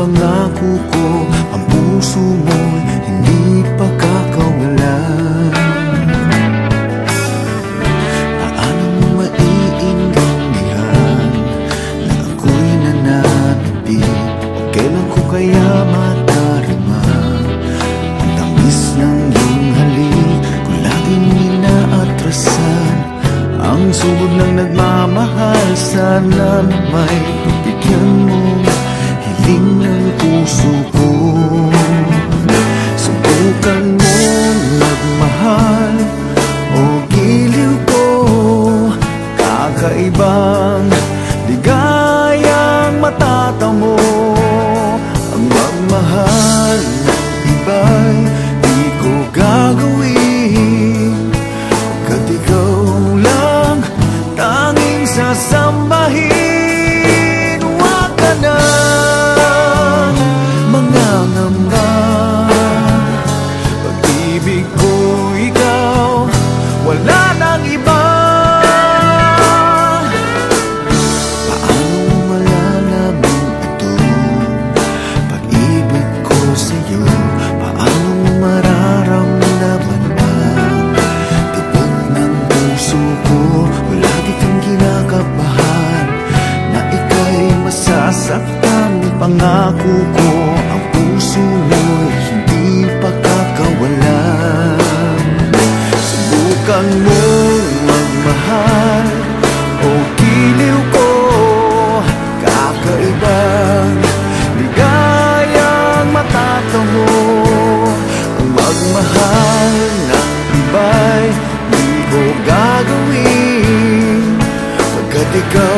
pangako ko, ang puso mo'y hindi pagkakawalan. Paano mo maiintindihan na ako'y nananati? O kailan ko kaya madarama ang tamis ng iyong halik? Kung laging inaatrasan ang sugod ng nagmamahal, sana na may bigyan mong hiling ng puso ko. Subukan mong magmahal o giliw ko, kakaibang ligayang matatamo. Ang magmahal ng iba'y di ko gagawin, pagkat ikaw lang tanging sasambahin. Huwag ka na mangangamba, pag-ibig ko ikaw, wala nang iba. Paano mo malalaman ito, pag-ibig ko sa'yo? Paano mo mararamdaman ang tibok ng puso ko? Wala di kang kinakabahan na ika'y masasaktan. Pangako ko, ang puso mo'y hindi pagkakawalan. Subukan mong magmahal o giliw ko, kakaibang ligayang matatamo. Ang magmahal ng iba'y di ko gagawin, pagkat ikaw